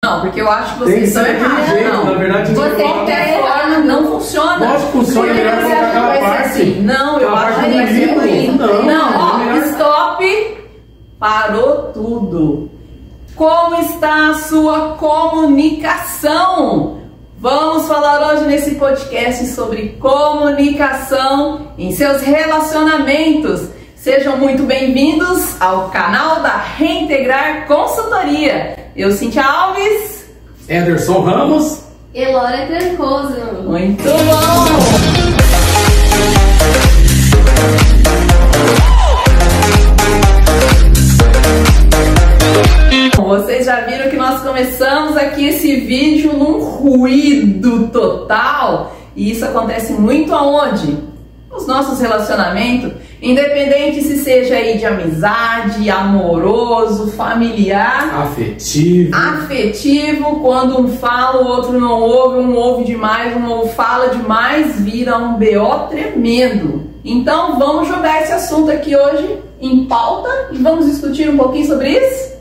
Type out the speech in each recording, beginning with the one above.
Não, porque eu acho que vocês estão errados. Não, na verdade, de qualquer forma não funciona. Lógico que funciona, é melhor colocar aquela parte. Assim. Não, eu acho que vai ser ruim. Não, ó, stop. Parou tudo. Como está a sua comunicação? Vamos falar hoje nesse podcast sobre comunicação em seus relacionamentos. Sejam muito bem-vindos ao canal da Reintegrar Consultoria. Eu, Cíntia Alves. Anderson Ramos. Elora Trancoso. Muito bom! Vocês já viram que nós começamos aqui esse vídeo num ruído total. E isso acontece muito aonde? Nos nossos relacionamentos, independente se seja aí de amizade, amoroso, familiar, afetivo, quando um fala, o outro não ouve, um ouve demais, um fala demais, vira um BO tremendo. Então vamos jogar esse assunto aqui hoje em pauta e vamos discutir um pouquinho sobre isso?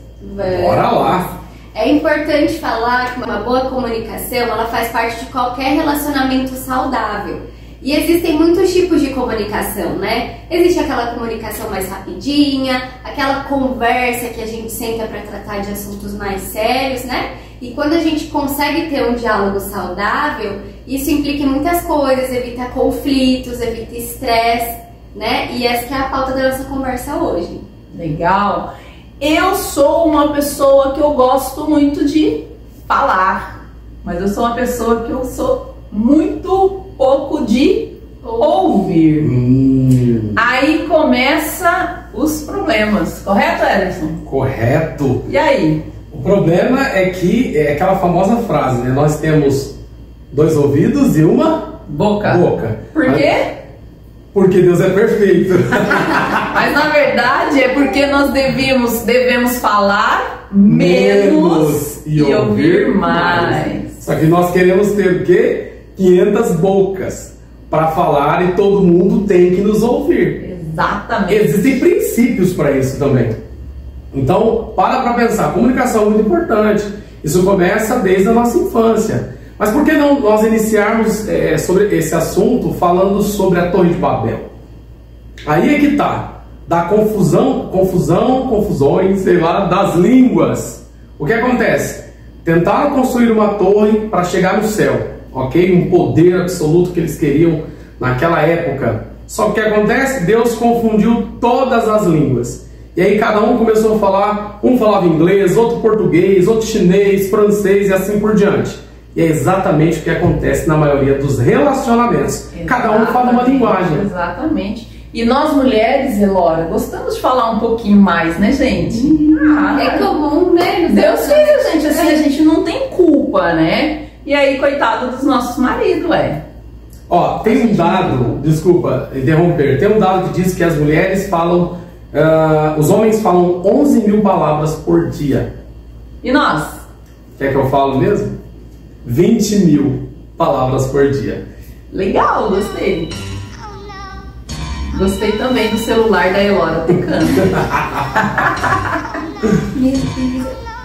Bora lá! É importante falar que uma boa comunicação, ela faz parte de qualquer relacionamento saudável. E existem muitos tipos de comunicação, né? Existe aquela comunicação mais rapidinha, aquela conversa que a gente senta para tratar de assuntos mais sérios, né? E quando a gente consegue ter um diálogo saudável, isso implica em muitas coisas, evita conflitos, evita estresse, né? E essa que é a pauta da nossa conversa hoje. Legal! Eu sou uma pessoa que eu gosto muito de falar, mas eu sou uma pessoa que eu sou muito pouco de ouvir. Aí começa os problemas, correto, Ederson? Correto. E aí? O problema é que é aquela famosa frase, né? Nós temos 2 ouvidos e uma boca. Por quê? Porque Deus é perfeito. Mas na verdade é porque nós devemos falar menos e ouvir mais. Só que nós queremos ter o quê? 500 bocas para falar e todo mundo tem que nos ouvir. Exatamente. Existem princípios para isso também. Então, para pensar. Comunicação é muito importante. Isso começa desde a nossa infância. Mas por que não nós iniciarmos sobre esse assunto falando sobre a Torre de Babel? Aí é que tá. Da confusões, sei lá, das línguas. O que acontece? Tentaram construir uma torre para chegar no céu. Ok? Um poder absoluto que eles queriam naquela época. Só que o que acontece? Deus confundiu todas as línguas. E aí cada um começou a falar, um falava inglês, outro português, outro chinês, francês e assim por diante. E é exatamente o que acontece na maioria dos relacionamentos. Exatamente. Cada um fala uma linguagem. Exatamente. E nós mulheres, Elora, gostamos de falar um pouquinho mais, né, gente? É comum, né? Deus fez a gente assim, a gente não tem culpa, né? E aí, coitado dos nossos maridos, Ó, tem um dado, desculpa interromper, tem um dado que diz que as mulheres falam, os homens falam 11 mil palavras por dia. E nós? Quer que eu falo mesmo? 20 mil palavras por dia. Legal, gostei. Gostei também do celular da Elora tocando.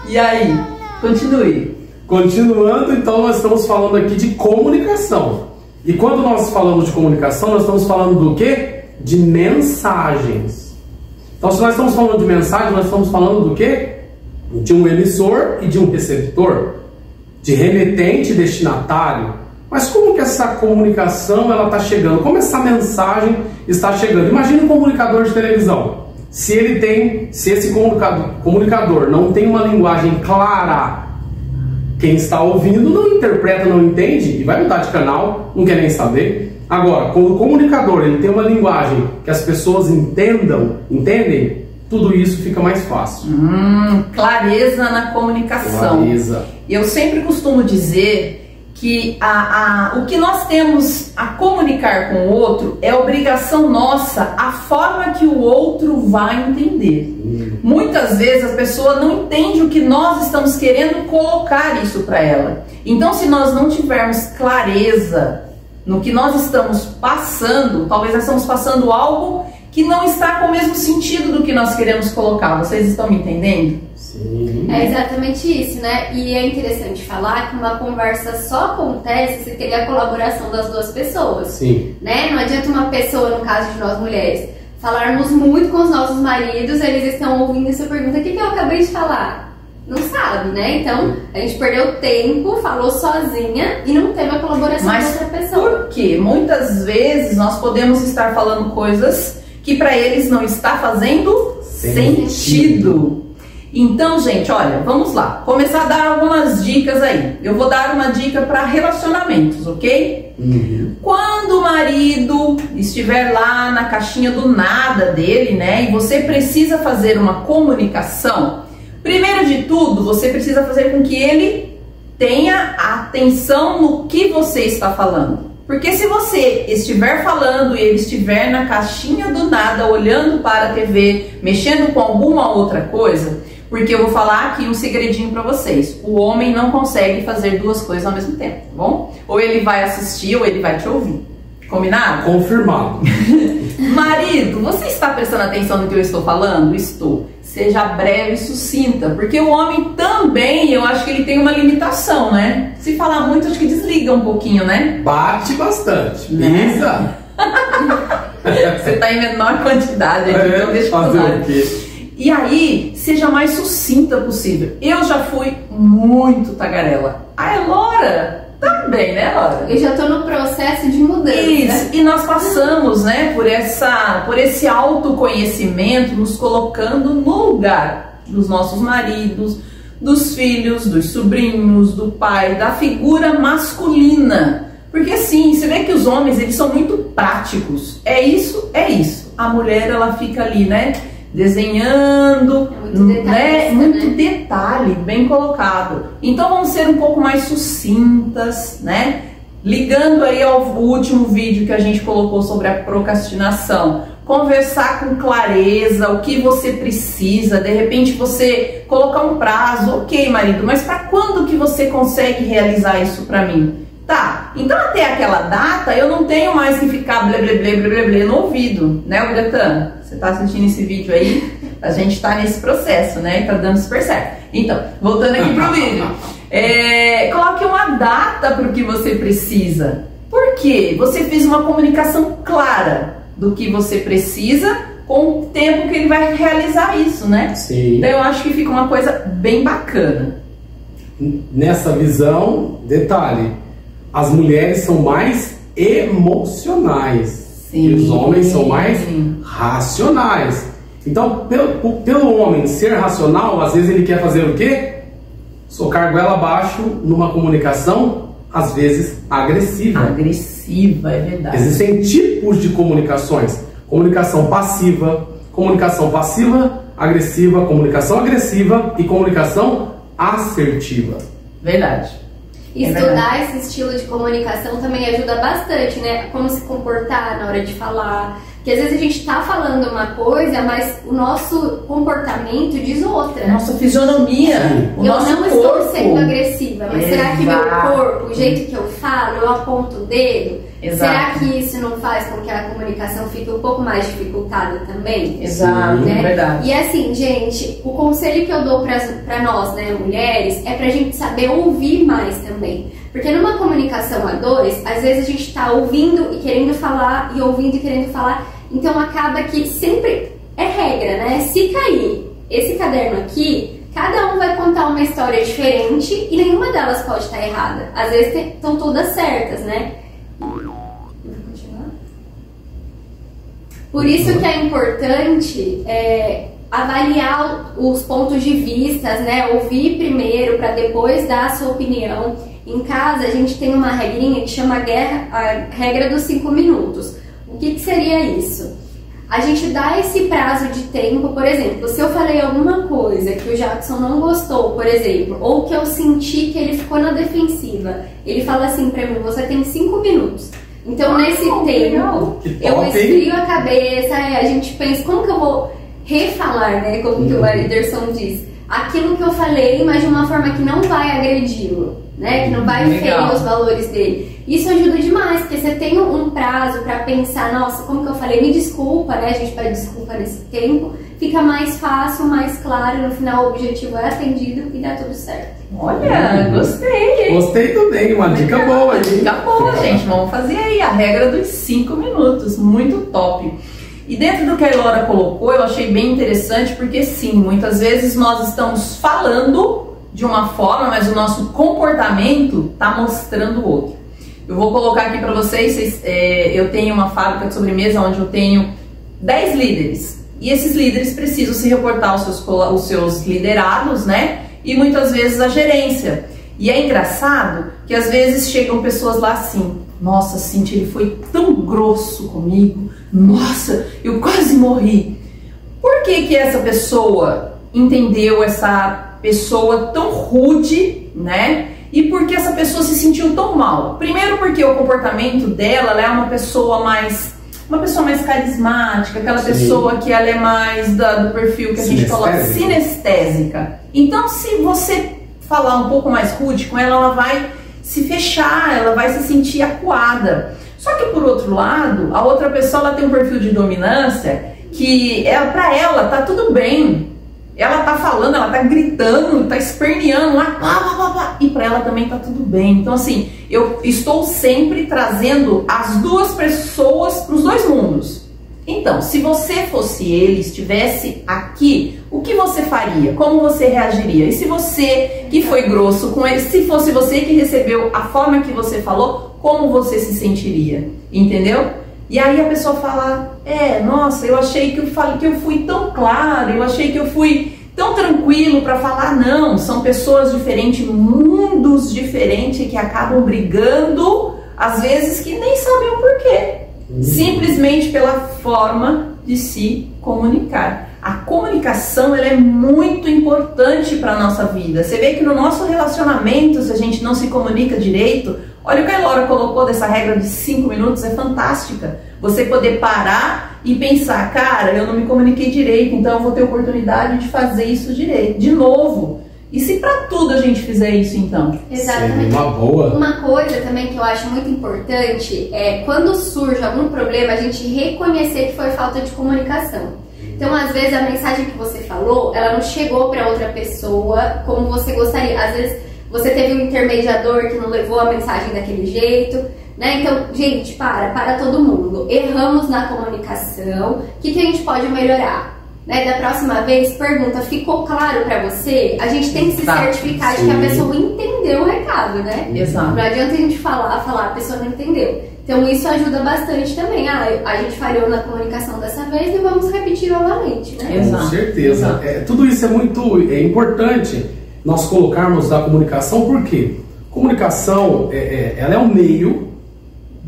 E aí, continue. Continuando, então nós estamos falando aqui de comunicação. E quando nós falamos de comunicação, nós estamos falando do quê? De mensagens. Então se nós estamos falando de mensagem, nós estamos falando do quê? De um emissor e de um receptor. De remetente e destinatário. Mas como que essa comunicação ela está chegando? Como essa mensagem está chegando? Imagine um comunicador de televisão. Se esse comunicador não tem uma linguagem clara, quem está ouvindo não interpreta, não entende e vai mudar de canal, não quer nem saber. Agora, quando o comunicador ele tem uma linguagem que as pessoas entendem, tudo isso fica mais fácil. Clareza na comunicação. Clareza. Eu sempre costumo dizer que o que nós temos a comunicar com o outro é obrigação nossa, a forma que o outro vai entender. Muitas vezes a pessoa não entende o que nós estamos querendo colocar isso para ela. Então, se nós não tivermos clareza no que nós estamos passando, talvez nós estamos passando algo que não está com o mesmo sentido do que nós queremos colocar. Vocês estão me entendendo? Sim. Sim. É exatamente isso, né? E é interessante falar que uma conversa só acontece se tem a colaboração das duas pessoas. Sim. Né? Não adianta uma pessoa, no caso de nós mulheres, falarmos muito com os nossos maridos, eles estão ouvindo e você pergunta: o que eu acabei de falar? Não sabe, né? Então, a gente perdeu tempo, falou sozinha e não teve a colaboração da outra pessoa. Por quê? Muitas vezes nós podemos estar falando coisas que para eles não está fazendo sentido. Então, gente, olha, vamos lá. Começar a dar algumas dicas aí. Eu vou dar uma dica para relacionamentos, ok? Quando o marido estiver lá na caixinha do nada dele, né? E você precisa fazer uma comunicação, primeiro de tudo, você precisa fazer com que ele tenha atenção no que você está falando. Porque se você estiver falando e ele estiver na caixinha do nada, olhando para a TV, mexendo com alguma outra coisa, porque eu vou falar aqui um segredinho para vocês: o homem não consegue fazer duas coisas ao mesmo tempo, tá bom? Ou ele vai assistir ou ele vai te ouvir. Combinado? Confirmado. Marido, você está prestando atenção no que eu estou falando? Estou. Seja breve e sucinta, porque o homem também, eu acho que ele tem uma limitação, né? Se falar muito, acho que desliga um pouquinho, né? Bate bastante. Né? Pisa. Você está em menor quantidade, então deixa eu fazer falar. o quê? E aí, seja mais sucinta possível. Eu já fui muito tagarela. A Elora também, né, Elora? Eu já tô no processo de mudança. Isso, e nós passamos, né, por esse autoconhecimento, nos colocando no lugar dos nossos maridos, dos filhos, dos sobrinhos, do pai, da figura masculina. Porque assim, você vê que os homens, eles são muito práticos. É isso, é isso. A mulher, ela fica ali, né, desenhando, muito detalhe, bem colocado. Então vamos ser um pouco mais sucintas, né? Ligando aí ao último vídeo que a gente colocou sobre a procrastinação, conversar com clareza, o que você precisa, de repente você colocar um prazo, ok, marido, mas para quando que você consegue realizar isso para mim? Tá, então até aquela data eu não tenho mais que ficar blé blé blé blé blé, blé no ouvido, né, Ugatã? Você tá assistindo esse vídeo aí? A gente tá nesse processo, né? E tá dando super certo. Então, voltando aqui pro vídeo. Coloque uma data pro que você precisa. Por quê? Você fez uma comunicação clara do que você precisa com o tempo que ele vai realizar isso, né? Sim. Então eu acho que fica uma coisa bem bacana. Nessa visão, detalhe, as mulheres são mais emocionais. Sim. E os homens são mais racionais. Então, pelo homem ser racional, às vezes ele quer fazer o quê? Socar goela abaixo numa comunicação, às vezes, agressiva. Agressiva, é verdade. Existem tipos de comunicações. Comunicação passiva, agressiva, comunicação agressiva e comunicação assertiva. Verdade. Estudar esse estilo de comunicação também ajuda bastante, né? Como se comportar na hora de falar. Porque às vezes a gente tá falando uma coisa, mas o nosso comportamento diz outra. Nossa fisionomia, o nosso corpo. Eu não estou sendo agressiva, mas será que meu Exato. corpo, o jeito que eu falo, eu aponto o dedo? Exato. Será que isso não faz com que a comunicação fique um pouco mais dificultada também? Exato, né? verdade. E assim, gente, o conselho que eu dou pra nós, né, mulheres, é pra gente saber ouvir mais também. Porque numa comunicação a dois, às vezes a gente tá ouvindo e querendo falar, e ouvindo e querendo falar, então acaba que sempre é regra, né? Se cair esse caderno aqui, cada um vai contar uma história diferente e nenhuma delas pode estar errada. Às vezes estão todas certas, né? Por isso que é importante avaliar os pontos de vista, né? Ouvir primeiro para depois dar a sua opinião. Em casa a gente tem uma regrinha que chama a regra dos 5 minutos. O que seria isso? A gente dá esse prazo de tempo, por exemplo, se eu falei alguma coisa que o Jackson não gostou, por exemplo, ou que eu senti que ele ficou na defensiva, ele fala assim pra mim: você tem 5 minutos. Então, nesse tempo, eu esfrio a cabeça, a gente pensa, como que eu vou refalar, né? Como que o Ederson diz, aquilo que eu falei, mas de uma forma que não vai agredi-lo, né? Que não vai ferir os valores dele. Isso ajuda demais, porque você tem um prazo pra pensar, nossa, como que eu falei, me desculpa, né? A gente pede desculpa nesse tempo, fica mais fácil, mais claro, no final o objetivo é atendido e dá tudo certo. Olha, gostei, hein? Gostei também, uma dica boa, hein? Dica boa, gente. Vamos fazer aí a regra dos 5 minutos. Muito top. E dentro do que a Elora colocou, eu achei bem interessante, porque sim, muitas vezes nós estamos falando de uma forma, mas o nosso comportamento está mostrando outro. Eu vou colocar aqui para vocês, eu tenho uma fábrica de sobremesa onde eu tenho 10 líderes. E esses líderes precisam se reportar aos seus liderados, né? E muitas vezes a gerência. E é engraçado que às vezes chegam pessoas lá assim: nossa, Cíntia, ele foi tão grosso comigo, nossa, eu quase morri. Por que que essa pessoa entendeu essa pessoa tão rude, né? E por que essa pessoa se sentiu tão mal? Primeiro porque o comportamento dela, ela é uma pessoa mais carismática, aquela Sim. pessoa que ela é mais do perfil que a gente coloca, sinestésica. Então, se você falar um pouco mais rude com ela, ela vai se fechar, ela vai se sentir acuada. Só que por outro lado, a outra pessoa ela tem um perfil de dominância que para ela tá tudo bem. Ela tá falando, ela tá gritando, tá esperneando lá, e para ela também tá tudo bem. Então assim, eu estou sempre trazendo as duas pessoas para os dois mundos. Então, se você fosse ele, estivesse aqui, o que você faria? Como você reagiria? E se você que foi grosso com ele, se fosse você que recebeu a forma que você falou, como você se sentiria? Entendeu? E aí a pessoa fala, nossa, eu achei que eu fui tão claro, eu achei que eu fui tão tranquilo para falar. Não, são pessoas diferentes, mundos diferentes que acabam brigando, às vezes que nem sabem o porquê. Simplesmente pela forma de se comunicar. A comunicação ela é muito importante para a nossa vida. Você vê que no nosso relacionamento, se a gente não se comunica direito, olha o que a Elora colocou dessa regra de 5 minutos, é fantástica. Você poder parar e pensar, cara, eu não me comuniquei direito, então eu vou ter oportunidade de fazer isso direito, de novo. E se para tudo a gente fizer isso, então? Exatamente. Uma boa. Uma coisa também que eu acho muito importante é quando surge algum problema, a gente reconhecer que foi falta de comunicação. Então, às vezes, a mensagem que você falou, ela não chegou para outra pessoa como você gostaria. Às vezes, você teve um intermediador que não levou a mensagem daquele jeito, né? Então, gente, para todo mundo. Erramos na comunicação. O que a gente pode melhorar? Né? Da próxima vez, pergunta, ficou claro para você? A gente tem que se certificar de que a pessoa entendeu o recado, né? Exato. Não adianta a gente falar, a pessoa não entendeu. Então isso ajuda bastante também. A gente falhou na comunicação dessa vez e vamos repetir novamente, né? Exato. Com certeza. Tudo isso é muito importante nós colocarmos da comunicação, porque comunicação ela é um meio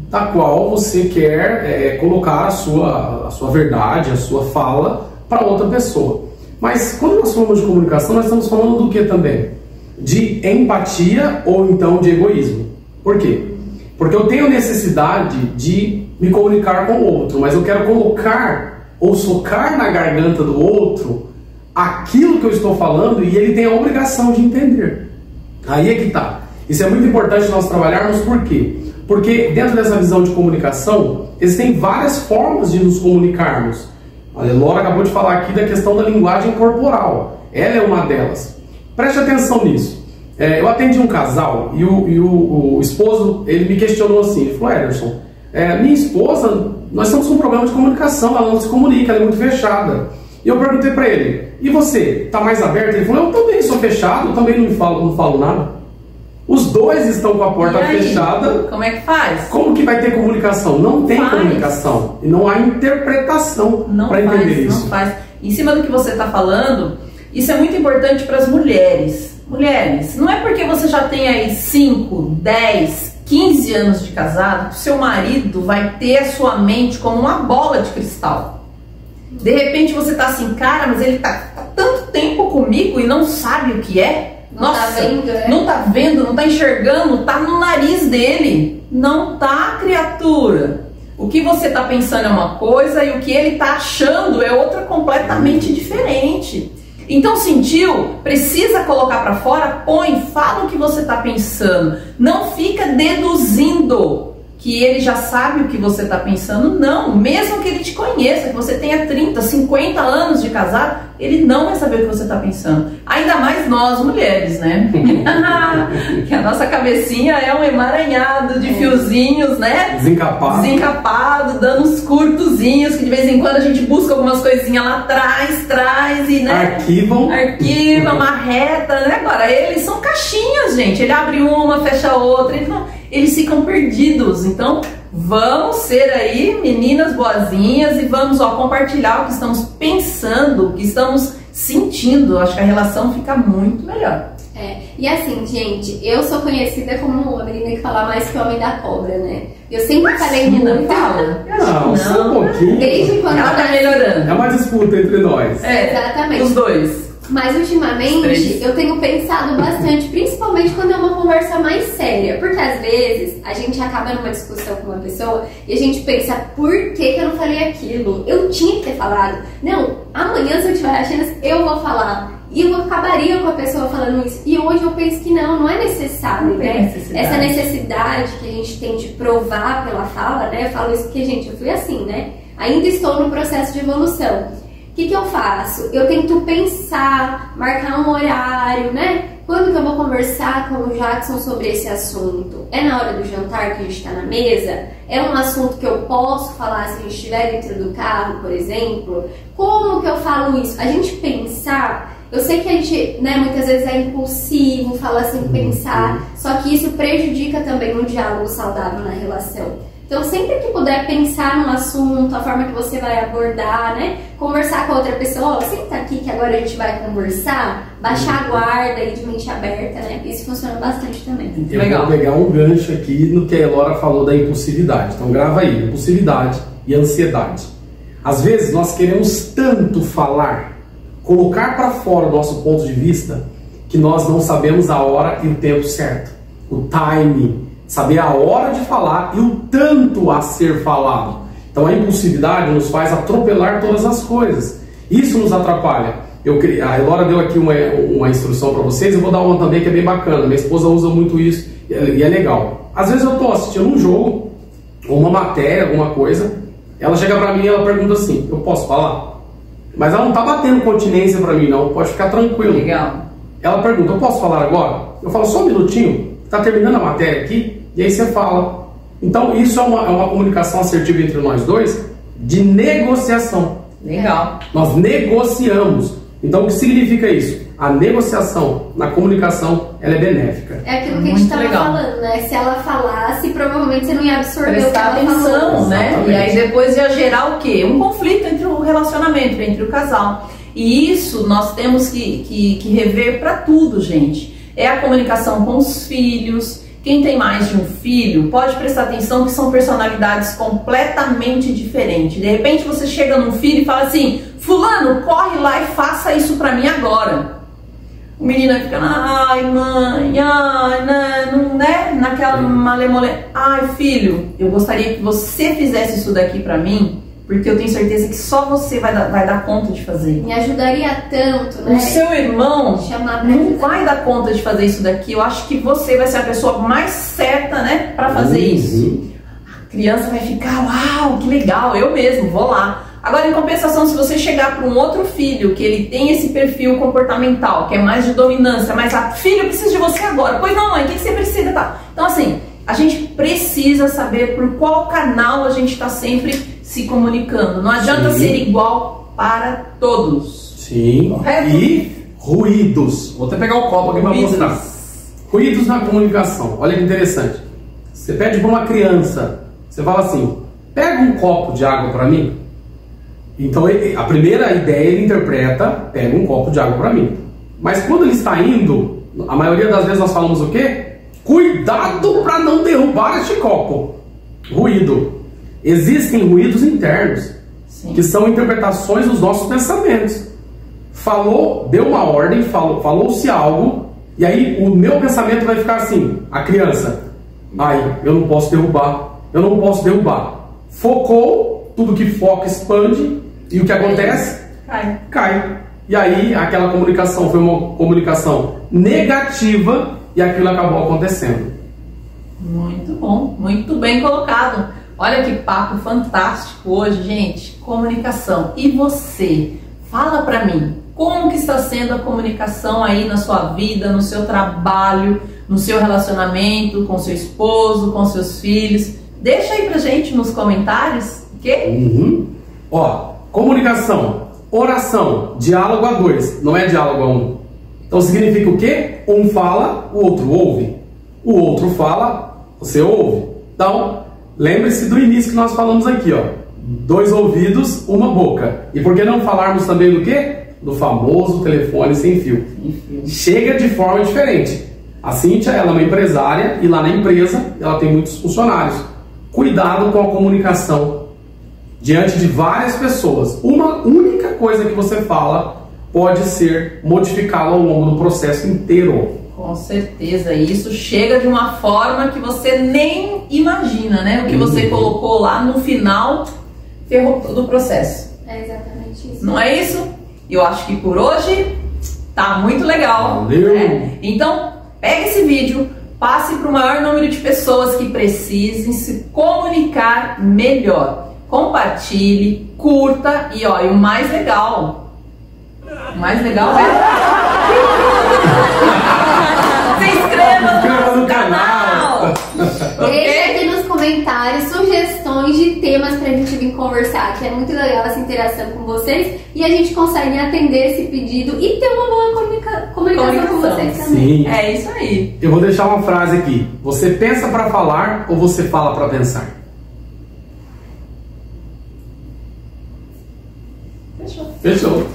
da qual você quer colocar a sua verdade, a sua fala para outra pessoa. Mas quando nós falamos de comunicação, nós estamos falando do que também? De empatia ou então de egoísmo. Por quê? Porque eu tenho necessidade de me comunicar com o outro, mas eu quero colocar ou socar na garganta do outro aquilo que eu estou falando e ele tem a obrigação de entender. Aí é que tá. Isso é muito importante nós trabalharmos, por quê? Porque dentro dessa visão de comunicação, existem várias formas de nos comunicarmos. A Elora acabou de falar aqui da questão da linguagem corporal. Ela é uma delas. Preste atenção nisso. Eu atendi um casal e o esposo, ele me questionou assim, ele falou, Ederson, minha esposa, nós estamos com um problema de comunicação, ela não se comunica, ela é muito fechada. E eu perguntei para ele, e você, tá mais aberto? Ele falou, eu também sou fechado, eu também não falo nada. Os dois estão com a porta fechada. Como é que faz? Como que vai ter comunicação? Não tem comunicação. E não há interpretação para entender isso. Não faz. Em cima do que você está falando, isso é muito importante para as mulheres. Mulheres, não é porque você já tem aí 5, 10, 15 anos de casado que o seu marido vai ter a sua mente como uma bola de cristal. De repente você tá assim, cara, mas ele tá tanto tempo comigo e não sabe o que é. Não tá vendo, né? Não tá vendo, não tá enxergando, tá no nariz dele. Não tá, criatura. O que você tá pensando é uma coisa e o que ele tá achando é outra completamente diferente. Então sentiu, precisa colocar pra fora, põe, fala o que você tá pensando. Não fica deduzindo que ele já sabe o que você está pensando. Não, mesmo que ele te conheça, que você tenha 30, 50 anos de casado, ele não vai saber o que você está pensando. Ainda mais nós, mulheres, né? Que a nossa cabecinha é um emaranhado de fiozinhos, né? Desencapado, dando uns curtozinhos, que de vez em quando a gente busca algumas coisinhas lá atrás, traz e, né? Arquiva, marreta, né? Agora, eles são caixinhas, gente. Ele abre uma, fecha outra, eles ficam perdidos. Então, vamos ser aí meninas boazinhas e vamos compartilhar o que estamos pensando, o que estamos sentindo. Acho que a relação fica muito melhor. E assim, gente, eu sou conhecida como a menina que fala mais que o homem da cobra, né? Eu sempre falei muito. Não, só um pouquinho. Desde quando ela tá melhorando. É uma disputa entre nós. Exatamente. Os dois. Mas ultimamente eu tenho pensado bastante, principalmente quando é uma conversa mais séria, porque às vezes a gente acaba numa discussão com uma pessoa e a gente pensa, por que eu não falei aquilo? Eu tinha que ter falado. Não, amanhã se eu tiver a chance, eu vou falar. E eu acabaria com a pessoa falando isso. E hoje eu penso que não é necessário, né? Essa necessidade que a gente tem de provar pela fala, né? Eu falo isso porque, gente, eu fui assim, né? Ainda estou no processo de evolução. O que eu faço? Eu tento pensar, marcar um horário, né? Quando que eu vou conversar com o Jackson sobre esse assunto? É na hora do jantar que a gente está na mesa? É um assunto que eu posso falar se a gente estiver dentro do carro, por exemplo? Como que eu falo isso? A gente pensar... Eu sei que a gente, né, muitas vezes é impulsivo, fala sem pensar, só que isso prejudica também um diálogo saudável na relação. Então, sempre que puder pensar no assunto, a forma que você vai abordar, né? Conversar com a outra pessoa, senta aqui que agora a gente vai conversar, baixar a guarda e de mente aberta, né? Isso funciona bastante também. Eu vou pegar um gancho aqui no que a Elora falou da impulsividade. Então, grava aí, impulsividade e ansiedade. Às vezes, nós queremos tanto falar, colocar para fora o nosso ponto de vista, que nós não sabemos a hora e o tempo certo, o timing, saber a hora de falar e o tanto a ser falado. Então a impulsividade nos faz atropelar todas as coisas. Isso nos atrapalha. A Elora deu aqui uma instrução para vocês, eu vou dar uma também que é bem bacana. Minha esposa usa muito isso e é legal. Às vezes eu estou assistindo um jogo, ou uma matéria, alguma coisa, ela chega para mim e ela pergunta assim, eu posso falar? Mas ela não está batendo continência para mim não, pode ficar tranquilo. Legal. Ela pergunta, eu posso falar agora? Eu falo, só um minutinho, está terminando a matéria aqui, e aí você fala. Então isso é uma comunicação assertiva entre nós dois, de negociação. Legal. Nós negociamos. Então o que significa isso? A negociação na comunicação, ela é benéfica. É aquilo que a gente estava falando, né? Se ela falasse, provavelmente você não ia absorver prestar o que ela atenção, falou, né? Exatamente. E aí depois ia gerar o quê? Um conflito entre o relacionamento, entre o casal. E isso nós temos que rever para tudo, gente. É a comunicação com os filhos. Quem tem mais de um filho pode prestar atenção que são personalidades completamente diferentes. De repente você chega num filho e fala assim, fulano, corre lá e faça isso pra mim agora. O menino fica, ai mãe, ai, né? Naquela malemolência. Ai filho, eu gostaria que você fizesse isso daqui pra mim, porque eu tenho certeza que só você vai dar conta de fazer. Me ajudaria tanto, né? O seu irmão não vai dar conta de fazer isso daqui. Eu acho que você vai ser a pessoa mais certa, né, pra fazer isso. A criança vai ficar, uau, que legal, eu mesmo, vou lá. Agora, em compensação, se você chegar para um outro filho que ele tem esse perfil comportamental, que é mais de dominância, mas filho, eu preciso de você agora. Pois não, mãe, o que você precisa? Tá. Então, assim, a gente precisa saber por qual canal a gente está sempre se comunicando. Não adianta ser igual para todos. Sim. Correto? E ruídos. Vou até pegar o copo aqui para mostrar. Ruídos na comunicação. Olha que interessante. Você pede para uma criança, você fala assim, pega um copo de água para mim. Então a primeira ideia ele interpreta, pega um copo de água para mim. Mas quando ele está indo, a maioria das vezes nós falamos o quê? Cuidado para não derrubar este copo. Ruído. Existem ruídos internos, que são interpretações dos nossos pensamentos. Falou, deu uma ordem, falou-se algo, e aí o meu pensamento vai ficar assim, a criança, ai, eu não posso derrubar, eu não posso derrubar. Focou, tudo que foca expande, e o que acontece? Cai. E aí aquela comunicação foi uma comunicação negativa, e aquilo acabou acontecendo. Muito bom, muito bem colocado. Olha que papo fantástico hoje, gente. Comunicação. E você? Fala pra mim, como que está sendo a comunicação aí na sua vida, no seu trabalho, no seu relacionamento com seu esposo, com seus filhos? Deixa aí pra gente nos comentários, ok? Ó, comunicação, oração, diálogo a dois, não é diálogo a um. Então significa o quê? Um fala, o outro ouve. O outro fala, você ouve. Então, lembre-se do início que nós falamos aqui, ó. 2 ouvidos, uma boca. E por que não falarmos também do quê? Do famoso telefone sem fio. Chega de forma diferente. A Cíntia, ela é uma empresária e lá na empresa ela tem muitos funcionários. Cuidado com a comunicação diante de várias pessoas. Uma única coisa que você fala pode ser modificada ao longo do processo inteiro. Com certeza, isso chega de uma forma que você nem imagina, né? O que você colocou lá no final ferrou todo o processo. É exatamente isso. Não é isso? Eu acho que por hoje tá muito legal. Valeu! Né? Então, pega esse vídeo, passe para o maior número de pessoas que precisem se comunicar melhor. Compartilhe, curta e ó, e o mais legal é se inscreva no canal. Deixa aqui nos comentários sugestões de temas pra gente vir conversar, que é muito legal essa interação com vocês e a gente consegue atender esse pedido e ter uma boa comunicação com vocês também. Sim. É isso aí. Eu vou deixar uma frase aqui. Você pensa para falar ou você fala para pensar? Fechou. Fechou.